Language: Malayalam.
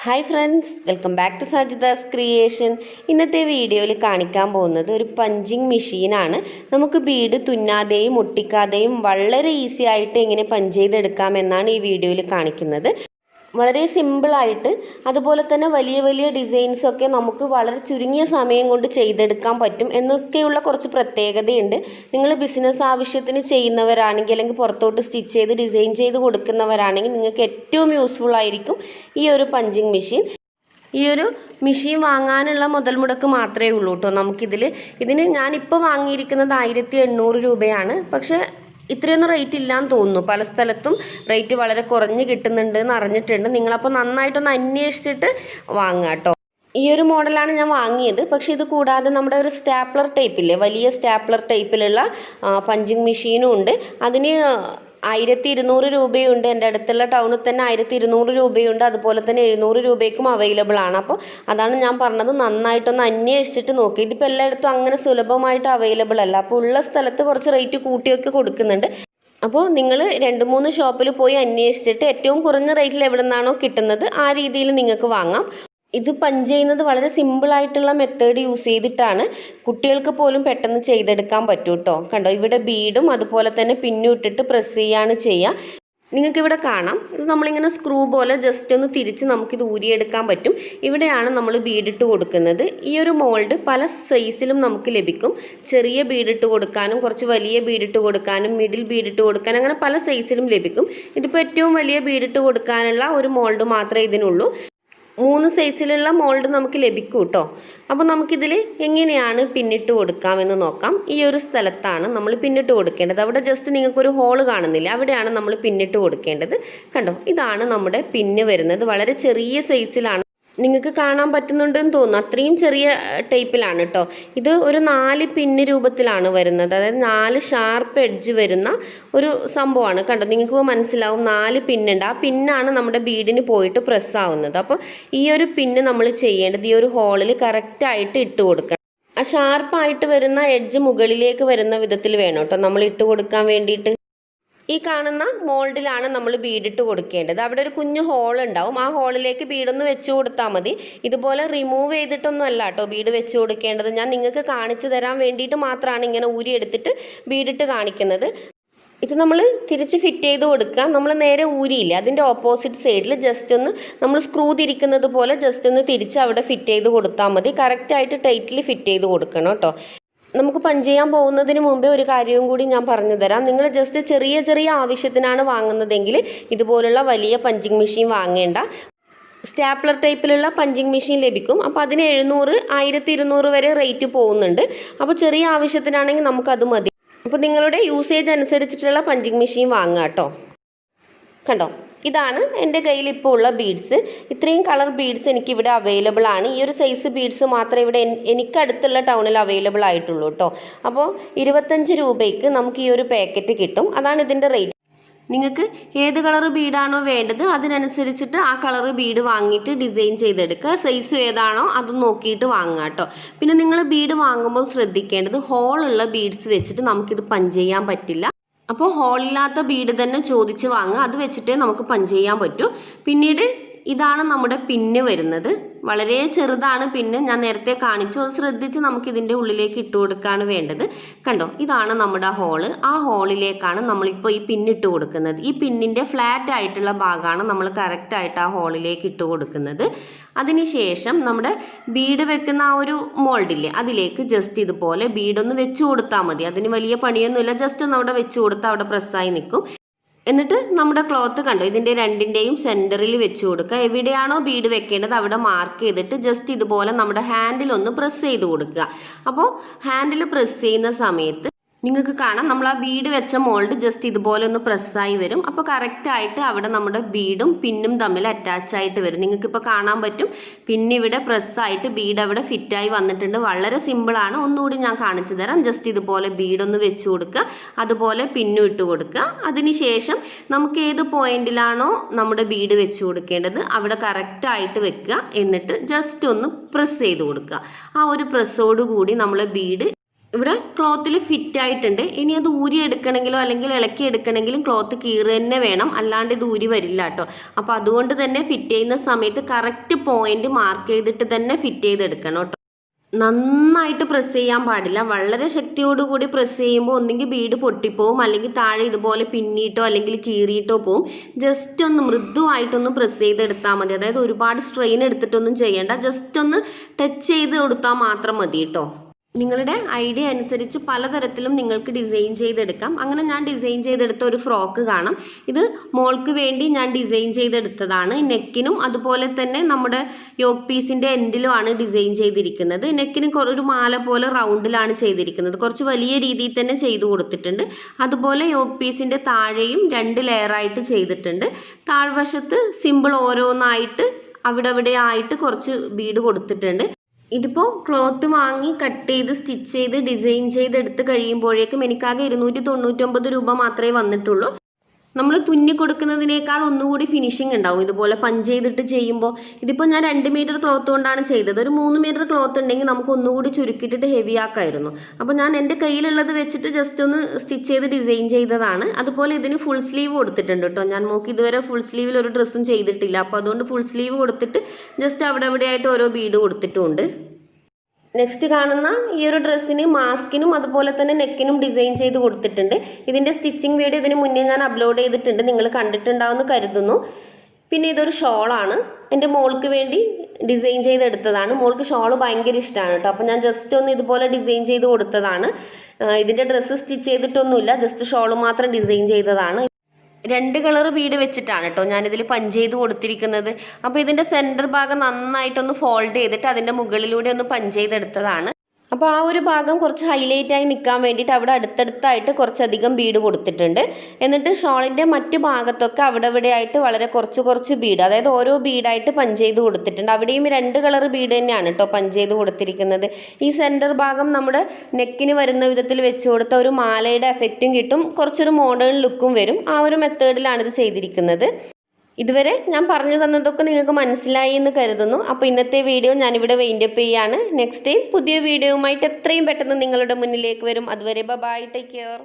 Hi friends, welcome back to Sajitha's creation. ഇന്നത്തെ വീഡിയോയിൽ കാണിക്കാൻ പോകുന്നത് ഒരു പഞ്ചിങ് മെഷീനാണ്. നമുക്ക് ബീഡ് തുന്നാതെയും ഒട്ടിക്കാതെയും വളരെ ഈസി ആയിട്ട് എങ്ങനെ പഞ്ച് ചെയ്തെടുക്കാമെന്നാണ് ഈ വീഡിയോയിൽ കാണിക്കുന്നത്. വളരെ സിമ്പിളായിട്ട്, അതുപോലെ തന്നെ വലിയ വലിയ ഡിസൈൻസൊക്കെ നമുക്ക് വളരെ ചുരുങ്ങിയ സമയം കൊണ്ട് ചെയ്തെടുക്കാൻ പറ്റും എന്നൊക്കെയുള്ള കുറച്ച് പ്രത്യേകതയുണ്ട്. നിങ്ങൾ ബിസിനസ് ആവശ്യത്തിന് ചെയ്യുന്നവരാണെങ്കിൽ, അല്ലെങ്കിൽ പുറത്തോട്ട് സ്റ്റിച്ച് ചെയ്ത് ഡിസൈൻ ചെയ്ത് കൊടുക്കുന്നവരാണെങ്കിൽ നിങ്ങൾക്ക് ഏറ്റവും യൂസ്ഫുൾ ആയിരിക്കും ഈ ഒരു പഞ്ചിങ് മെഷീൻ. ഈ ഒരു മെഷീൻ വാങ്ങാനുള്ള മുതൽ മുടക്ക് മാത്രമേ ഉള്ളൂ കേട്ടോ ഇതിന് ഞാനിപ്പോൾ വാങ്ങിയിരിക്കുന്നത് 1800 രൂപയാണ്. പക്ഷേ ഇത്രയൊന്നും റേറ്റ് ഇല്ലയെന്ന് തോന്നുന്നു. പല സ്ഥലത്തും റേറ്റ് വളരെ കുറഞ്ഞ് കിട്ടുന്നുണ്ട് എന്ന് അറിഞ്ഞിട്ടുണ്ട്. നിങ്ങളപ്പോൾ നന്നായിട്ടൊന്ന് അന്വേഷിച്ചിട്ട് വാങ്ങുക കേട്ടോ. ഈ ഒരു മോഡലാണ് ഞാൻ വാങ്ങിയത്. പക്ഷേ ഇത് കൂടാതെ നമ്മുടെ ഒരു സ്റ്റാപ്ലർ ടൈപ്പില്ലേ, വലിയ സ്റ്റാപ്ലർ ടൈപ്പിലുള്ള പഞ്ചിങ് മെഷീനും ഉണ്ട്. അതിന് 1200 രൂപയുണ്ട്. എൻ്റെ അടുത്തുള്ള ടൗണിൽ തന്നെ 1200 രൂപയുണ്ട്. അതുപോലെ തന്നെ 700 രൂപയ്ക്കും അവൈലബിൾ ആണ്. അപ്പോൾ അതാണ് ഞാൻ പറഞ്ഞത്, നന്നായിട്ടൊന്ന് അന്വേഷിച്ചിട്ട് നോക്കി. ഇതിപ്പോൾ എല്ലായിടത്തും അങ്ങനെ സുലഭമായിട്ട് അവൈലബിൾ അല്ല. അപ്പോൾ ഉള്ള സ്ഥലത്ത് കുറച്ച് റേറ്റ് കൂട്ടിയൊക്കെ കൊടുക്കുന്നുണ്ട്. അപ്പോൾ നിങ്ങൾ 2-3 ഷോപ്പിൽ പോയി അന്വേഷിച്ചിട്ട് ഏറ്റവും കുറഞ്ഞ റേറ്റിൽ എവിടെ നിന്നാണോ കിട്ടുന്നത് ആ രീതിയിൽ നിങ്ങൾക്ക് വാങ്ങാം. ഇത് പഞ്ച് ചെയ്യുന്നത് വളരെ സിമ്പിളായിട്ടുള്ള മെത്തേഡ് യൂസ് ചെയ്തിട്ടാണ്. കുട്ടികൾക്ക് പോലും പെട്ടെന്ന് ചെയ്തെടുക്കാൻ പറ്റും കേട്ടോ. കണ്ടോ, ഇവിടെ ബീഡും അതുപോലെ തന്നെ പിന്നും ഇട്ടിട്ട് പ്രസ് ചെയ്യാണ് ചെയ്യുക. നിങ്ങൾക്കിവിടെ കാണാം, ഇത് നമ്മളിങ്ങനെ സ്ക്രൂ പോലെ ജസ്റ്റ് ഒന്ന് തിരിച്ച് നമുക്കിത് ഊരിയെടുക്കാൻ പറ്റും. ഇവിടെയാണ് നമ്മൾ ബീഡിട്ട് കൊടുക്കുന്നത്. ഈ ഒരു മോൾഡ് പല സൈസിലും നമുക്ക് ലഭിക്കും. ചെറിയ ബീഡിട്ട് കൊടുക്കാനും, കുറച്ച് വലിയ ബീഡിട്ട് കൊടുക്കാനും, മിഡിൽ ബീഡിട്ട് കൊടുക്കാനും, അങ്ങനെ പല സൈസിലും ലഭിക്കും. ഇതിപ്പോൾ ഏറ്റവും വലിയ ബീഡിട്ട് കൊടുക്കാനുള്ള ഒരു മോൾഡ് മാത്രമേ ഇതിനുള്ളൂ. 3 സൈസിലുള്ള മോൾഡ് നമുക്ക് ലഭിക്കും കേട്ടോ. അപ്പോൾ നമുക്കിതിൽ എങ്ങനെയാണ് പിന്നിട്ട് കൊടുക്കാമെന്ന് നോക്കാം. ഈ ഒരു സ്ഥലത്താണ് നമ്മൾ പിന്നിട്ട് കൊടുക്കേണ്ടത്. അവിടെ ജസ്റ്റ് നിങ്ങൾക്കൊരു ഹോള് കാണുന്നില്ല, അവിടെയാണ് നമ്മൾ പിന്നിട്ട് കൊടുക്കേണ്ടത്. കണ്ടോ, ഇതാണ് നമ്മുടെ പിന്ന് വരുന്നത്. വളരെ ചെറിയ സൈസിലാണ്, നിങ്ങൾക്ക് കാണാൻ പറ്റുന്നുണ്ടെന്ന് തോന്നുന്നു. അത്രയും ചെറിയ ടൈപ്പിലാണ് കേട്ടോ. ഇത് ഒരു 4 പിന്ന് രൂപത്തിലാണ് വരുന്നത്. അതായത് 4 ഷാർപ്പ് എഡ്ജ് വരുന്ന ഒരു സംഭവമാണ്. കണ്ടോ, നിങ്ങൾക്ക് മനസ്സിലാവും 4 പിന്നുണ്ട്. ആ പിന്നാണ് നമ്മുടെ ബീഡിന് പോയിട്ട് പ്രസ് ആവുന്നത്. അപ്പോൾ ഈ ഒരു പിന്ന് നമ്മൾ ചെയ്യേണ്ടത് ഈ ഒരു ഹോളിൽ കറക്റ്റായിട്ട് ഇട്ട് കൊടുക്കണം. ആ ഷാർപ്പായിട്ട് വരുന്ന എഡ്ജ് മുകളിലേക്ക് വരുന്ന വിധത്തിൽ വേണം കേട്ടോ നമ്മൾ ഇട്ട് കൊടുക്കാൻ വേണ്ടിയിട്ട്. ഈ കാണുന്ന മോൾഡിലാണ് നമ്മൾ ബീഡിട്ട് കൊടുക്കേണ്ടത്. അവിടെ ഒരു കുഞ്ഞു ഹോൾ ഉണ്ടാവും. ആ ഹോളിലേക്ക് ബീഡൊന്ന് വെച്ച് കൊടുത്താൽ മതി. ഇതുപോലെ റിമൂവ് ചെയ്തിട്ടൊന്നും അല്ല കേട്ടോ ബീഡ് വെച്ച് കൊടുക്കേണ്ടത്. ഞാൻ നിങ്ങൾക്ക് കാണിച്ചു തരാൻ വേണ്ടിയിട്ട് മാത്രമാണ് ഇങ്ങനെ ഊരി എടുത്തിട്ട് ബീഡിട്ട് കാണിക്കുന്നത്. ഇത് നമ്മൾ തിരിച്ച് ഫിറ്റ് ചെയ്ത് കൊടുക്കുക. നമ്മൾ നേരെ ഊരിയില്ല, അതിൻ്റെ ഓപ്പോസിറ്റ് സൈഡിൽ ജസ്റ്റ് ഒന്ന് നമ്മൾ സ്ക്രൂ തിരിക്കുന്നത് പോലെ ജസ്റ്റ് ഒന്ന് തിരിച്ച് അവിടെ ഫിറ്റ് ചെയ്ത് കൊടുത്താൽ മതി. കറക്റ്റായിട്ട് ടൈറ്റിൽ ഫിറ്റ് ചെയ്ത് കൊടുക്കണം കേട്ടോ. നമുക്ക് പഞ്ച് ചെയ്യാൻ പോകുന്നതിന് മുമ്പേ ഒരു കാര്യവും കൂടി ഞാൻ പറഞ്ഞു തരാം. നിങ്ങൾ ജസ്റ്റ് ചെറിയ ചെറിയ ആവശ്യത്തിനാണ് വാങ്ങുന്നതെങ്കിൽ ഇതുപോലുള്ള വലിയ പഞ്ചിങ് മെഷീൻ വാങ്ങേണ്ട. സ്റ്റാപ്ലർ ടൈപ്പിലുള്ള പഞ്ചിങ് മെഷീൻ ലഭിക്കും. അപ്പോൾ അതിന് 700, 1200 വരെ റേറ്റ് പോകുന്നുണ്ട്. അപ്പോൾ ചെറിയ ആവശ്യത്തിനാണെങ്കിൽ നമുക്കത് മതി. അപ്പോൾ നിങ്ങളുടെ യൂസേജ് അനുസരിച്ചിട്ടുള്ള പഞ്ചിങ് മെഷീൻ വാങ്ങുക കേട്ടോ. കണ്ടോ, ഇതാണ് എൻ്റെ കയ്യിൽ ഇപ്പോൾ ഉള്ള ബീഡ്സ്. ഇത്രയും കളർ ബീഡ്സ് എനിക്കിവിടെ അവൈലബിൾ ആണ്. ഈ ഒരു സൈസ് ബീഡ്സ് മാത്രമേ ഇവിടെ എനിക്കടുത്തുള്ള ടൗണിൽ അവൈലബിൾ ആയിട്ടുള്ളൂ കേട്ടോ. അപ്പോൾ 25 രൂപയ്ക്ക് നമുക്ക് ഈ ഒരു പാക്കറ്റ് കിട്ടും. അതാണ് ഇതിൻ്റെ റേറ്റ്. നിങ്ങൾക്ക് ഏത് കളർ ബീഡാണോ വേണ്ടത് അതിനനുസരിച്ചിട്ട് ആ കളർ ബീഡ് വാങ്ങിയിട്ട് ഡിസൈൻ ചെയ്തെടുക്കുക. സൈസ് ഏതാണോ അത് നോക്കിയിട്ട് വാങ്ങുക കേട്ടോ. പിന്നെ നിങ്ങൾ ബീഡ് വാങ്ങുമ്പോൾ ശ്രദ്ധിക്കേണ്ടത്, ഹോളുള്ള ബീഡ്സ് വെച്ചിട്ട് നമുക്കിത് പഞ്ച് ചെയ്യാൻ പറ്റില്ല. അപ്പോൾ ഹോളില്ലാത്ത ബീഡ് തന്നെ ചോദിച്ച് വാങ്ങുക. അത് വെച്ചിട്ടേ നമുക്ക് പഞ്ച് ചെയ്യാൻ പറ്റൂ. പിന്നീട് ഇതാണ് നമ്മുടെ പിന്ന് വരുന്നത്. വളരെ ചെറുതാണ് പിന്ന്, ഞാൻ നേരത്തെ കാണിച്ചു. അത് ശ്രദ്ധിച്ച് നമുക്കിതിൻ്റെ ഉള്ളിലേക്ക് ഇട്ട് കൊടുക്കുകയാണ് വേണ്ടത്. കണ്ടോ, ഇതാണ് നമ്മുടെ ഹോള്. ആ ഹോളിലേക്കാണ് നമ്മളിപ്പോൾ ഈ പിന്നിട്ട് കൊടുക്കുന്നത്. ഈ പിന്നിൻ്റെ ഫ്ലാറ്റ് ആയിട്ടുള്ള ഭാഗമാണ് നമ്മൾ കറക്റ്റായിട്ട് ആ ഹോളിലേക്ക് ഇട്ട് കൊടുക്കുന്നത്. അതിനുശേഷം നമ്മുടെ ബീഡ് വെക്കുന്ന ആ ഒരു മോൾഡില്ലേ, അതിലേക്ക് ജസ്റ്റ് ഇതുപോലെ ബീഡൊന്ന് വെച്ച് കൊടുത്താൽ മതി. അതിന് വലിയ പണിയൊന്നുമില്ല, ജസ്റ്റ് ഒന്ന് അവിടെ വെച്ച് കൊടുത്താൽ അവിടെ പ്രസ്സായി നിൽക്കും. എന്നിട്ട് നമ്മുടെ ക്ലോത്ത് കണ്ടോ, ഇതിൻ്റെ രണ്ടിൻ്റെയും സെൻറ്ററിൽ വെച്ച് കൊടുക്കുക. എവിടെയാണോ ബീഡ് വെക്കേണ്ടത് അവിടെ മാർക്ക് ചെയ്തിട്ട് ജസ്റ്റ് ഇതുപോലെ നമ്മുടെ ഹാൻഡിലൊന്ന് പ്രസ് ചെയ്ത് കൊടുക്കുക. അപ്പോൾ ഹാൻഡിൽ പ്രസ് ചെയ്യുന്ന സമയത്ത് നിങ്ങൾക്ക് കാണാം നമ്മൾ ആ ബീഡ് വെച്ച മോൾഡ് ജസ്റ്റ് ഇതുപോലെ ഒന്ന് പ്രസ്സായി വരും. അപ്പോൾ കറക്റ്റായിട്ട് അവിടെ നമ്മുടെ ബീഡും പിന്നും തമ്മിൽ അറ്റാച്ചായിട്ട് വരും. നിങ്ങൾക്കിപ്പോൾ കാണാൻ പറ്റും, പിന്നിവിടെ പ്രസ്സായിട്ട് ബീഡ് അവിടെ ഫിറ്റായി വന്നിട്ടുണ്ട്. വളരെ സിമ്പിളാണ്. ഒന്നുകൂടി ഞാൻ കാണിച്ചു തരാം. ജസ്റ്റ് ഇതുപോലെ ബീഡൊന്ന് വെച്ച് കൊടുക്കുക, അതുപോലെ പിന്നും ഇട്ട് കൊടുക്കുക. അതിനുശേഷം നമുക്ക് ഏത് പോയിന്റിലാണോ നമ്മുടെ ബീഡ് വെച്ച് കൊടുക്കേണ്ടത് അവിടെ കറക്റ്റായിട്ട് വെക്കുക. എന്നിട്ട് ജസ്റ്റ് ഒന്ന് പ്രസ് ചെയ്ത് കൊടുക്കുക. ആ ഒരു പ്രസ്സോട് കൂടി നമ്മൾ ബീഡ് ഇവിടെ ക്ലോത്തിൽ ഫിറ്റ് ആയിട്ടുണ്ട്. ഇനി അത് ഊരി എടുക്കണമെങ്കിലോ അല്ലെങ്കിൽ ഇളക്കി എടുക്കണമെങ്കിലും ക്ലോത്ത് കീറി തന്നെ വേണം, അല്ലാണ്ട് ഇത് ഊരി വരില്ല കേട്ടോ. അപ്പോൾ അതുകൊണ്ട് തന്നെ ഫിറ്റ് ചെയ്യുന്ന സമയത്ത് കറക്റ്റ് പോയിന്റ് മാർക്ക് ചെയ്തിട്ട് തന്നെ ഫിറ്റ് ചെയ്തെടുക്കണം കേട്ടോ. നന്നായിട്ട് പ്രസ് ചെയ്യാൻ പാടില്ല. വളരെ ശക്തിയോടുകൂടി പ്രസ് ചെയ്യുമ്പോൾ ഒന്നെങ്കിൽ ബീഡ് പൊട്ടിപ്പോവും, അല്ലെങ്കിൽ താഴെ ഇതുപോലെ പിന്നിയിട്ടോ അല്ലെങ്കിൽ കീറിയിട്ടോ പോവും. ജസ്റ്റ് ഒന്ന് മൃദുവായിട്ടൊന്ന് പ്രസ് ചെയ്തെടുത്താൽ മതി. അതായത് ഒരുപാട് സ്ട്രെയിൻ എടുത്തിട്ടൊന്നും ചെയ്യേണ്ട, ജസ്റ്റ് ഒന്ന് ടച്ച് ചെയ്ത് കൊടുത്താൽ മാത്രം മതി കേട്ടോ. നിങ്ങളുടെ ഐഡിയ അനുസരിച്ച് പലതരത്തിലും നിങ്ങൾക്ക് ഡിസൈൻ ചെയ്തെടുക്കാം. അങ്ങനെ ഞാൻ ഡിസൈൻ ചെയ്തെടുത്ത ഒരു ഫ്രോക്ക് കാണാം. ഇത് മോൾക്ക് വേണ്ടി ഞാൻ ഡിസൈൻ ചെയ്തെടുത്തതാണ്. നെക്കിനും അതുപോലെ തന്നെ നമ്മുടെ യോക്ക് പീസിൻ്റെ എൻഡിലുമാണ് ഡിസൈൻ ചെയ്തിരിക്കുന്നത്. നെക്കിന് ഒരു മാല പോലെ റൗണ്ടിലാണ് ചെയ്തിരിക്കുന്നത്. കുറച്ച് വലിയ രീതിയിൽ തന്നെ ചെയ്തു കൊടുത്തിട്ടുണ്ട്. അതുപോലെ യോക്ക് പീസിൻ്റെ താഴെയും 2 ലെയറായിട്ട് ചെയ്തിട്ടുണ്ട്. താഴ്വശത്ത് സിമ്പിൾ ഓരോന്നായിട്ട് അവിടെ ആയിട്ട് കുറച്ച് ബീഡ് കൊടുത്തിട്ടുണ്ട്. ഇതിപ്പോൾ ക്ലോത്ത് വാങ്ങി കട്ട് ചെയ്ത് സ്റ്റിച്ച് ചെയ്ത് ഡിസൈൻ ചെയ്തെടുത്ത് കഴിയുമ്പോഴേക്കും എനിക്കാകെ 299 രൂപ മാത്രമേ വന്നിട്ടുള്ളൂ. നമ്മൾ തുന്നി കൊടുക്കുന്നതിനേക്കാൾ ഒന്നുകൂടി ഫിനിഷിംഗ് ഉണ്ടാവും ഇതുപോലെ പഞ്ച് ചെയ്തിട്ട് ചെയ്യുമ്പോൾ. ഇതിപ്പോൾ ഞാൻ 2 മീറ്റർ ക്ലോത്ത് കൊണ്ടാണ് ചെയ്തത്. ഒരു 3 മീറ്റർ ക്ലോത്ത് ഉണ്ടെങ്കിൽ നമുക്ക് ഒന്നുകൂടി ചുരുക്കിയിട്ടിട്ട് ഹെവി ആക്കായിരുന്നു. അപ്പോൾ ഞാൻ എൻ്റെ കയ്യിലുള്ളത് വെച്ചിട്ട് ജസ്റ്റ് ഒന്ന് സ്റ്റിച്ച് ചെയ്ത് ഡിസൈൻ ചെയ്തതാണ്. അതുപോലെ ഇതിന് ഫുൾ സ്ലീവ് കൊടുത്തിട്ടുണ്ട് കേട്ടോ. ഞാൻ നോക്കി ഇതുവരെ ഫുൾ സ്ലീവിൽ ഒരു ഡ്രസ്സും ചെയ്തിട്ടില്ല. അപ്പോൾ അതുകൊണ്ട് ഫുൾ സ്ലീവ് കൊടുത്തിട്ട് ജസ്റ്റ് അവിടെയായിട്ട് ഓരോ ബീഡ് കൊടുത്തിട്ടുണ്ട്. നെക്സ്റ്റ് കാണുന്ന ഈ ഒരു ഡ്രസ്സിന് മാസ്കിനും അതുപോലെ തന്നെ നെക്കിനും ഡിസൈൻ ചെയ്ത് കൊടുത്തിട്ടുണ്ട്. ഇതിൻ്റെ സ്റ്റിച്ചിങ് വീഡിയോ ഇതിന് മുന്നേ ഞാൻ അപ്ലോഡ് ചെയ്തിട്ടുണ്ട്, നിങ്ങൾ കണ്ടിട്ടുണ്ടാവുമെന്ന് കരുതുന്നു. പിന്നെ ഇതൊരു ഷോളാണ്, എൻ്റെ മോൾക്ക് വേണ്ടി ഡിസൈൻ ചെയ്തെടുത്തതാണ്. മോൾക്ക് ഷോൾ ഭയങ്കര ഇഷ്ടമാണ് കേട്ടോ. അപ്പോൾ ഞാൻ ജസ്റ്റ് ഒന്ന് ഇതുപോലെ ഡിസൈൻ ചെയ്ത് കൊടുത്തതാണ്. ഇതിൻ്റെ ഡ്രസ്സ് സ്റ്റിച്ച് ചെയ്തിട്ടൊന്നുമില്ല, ജസ്റ്റ് ഷോൾ മാത്രം ഡിസൈൻ ചെയ്തതാണ്. 2 കളർ ബീഡ് വെച്ചിട്ടാണ് കേട്ടോ ഞാനിതിൽ പഞ്ച് ചെയ്ത് കൊടുത്തിരിക്കുന്നത്. അപ്പോൾ ഇതിൻ്റെ സെൻറ്റർ ഭാഗം നന്നായിട്ടൊന്ന് ഫോൾഡ് ചെയ്തിട്ട് അതിൻ്റെ മുകളിലൂടെ ഒന്ന് പഞ്ച് ചെയ്തെടുത്തതാണ്. അപ്പോൾ ആ ഒരു ഭാഗം കുറച്ച് ഹൈലൈറ്റ് ആയി നിൽക്കാൻ വേണ്ടിയിട്ട് അവിടെ അടുത്തടുത്തായിട്ട് കുറച്ചധികം ബീഡ് കൊടുത്തിട്ടുണ്ട്. എന്നിട്ട് ഷോളിൻ്റെ മറ്റു ഭാഗത്തൊക്കെ അവിടെ ആയിട്ട് വളരെ കുറച്ച് ബീഡ്, അതായത് ഓരോ ബീഡായിട്ട് പഞ്ച് ചെയ്ത് കൊടുത്തിട്ടുണ്ട്. അവിടെയും 2 കളർ ബീഡ് തന്നെയാണ് കേട്ടോ പഞ്ച് ചെയ്ത് കൊടുത്തിരിക്കുന്നത്. ഈ സെൻറ്റർ ഭാഗം നമ്മുടെ നെക്കിന് വരുന്ന വിധത്തിൽ വെച്ച് കൊടുത്ത ഒരു മാലയുടെ എഫക്റ്റും കിട്ടും, കുറച്ചൊരു മോഡേൺ ലുക്കും വരും. ആ ഒരു മെത്തേഡിലാണ് ഇത് ചെയ്തിരിക്കുന്നത്. ഇതുവരെ ഞാൻ പറഞ്ഞു തന്നതൊക്കെ നിങ്ങൾക്ക് മനസ്സിലായി എന്ന് കരുതുന്നു. അപ്പോൾ ഇന്നത്തെ വീഡിയോ ഞാനിവിടെ വൈൻഡപ്പ് ചെയ്യാണ്. നെക്സ്റ്റ് ടൈം പുതിയ വീഡിയോയുമായിട്ട് എത്രയും പെട്ടെന്ന് നിങ്ങളുടെ മുന്നിലേക്ക് വരും. അതുവരെ ബൈ, ടേക്ക് കെയർ.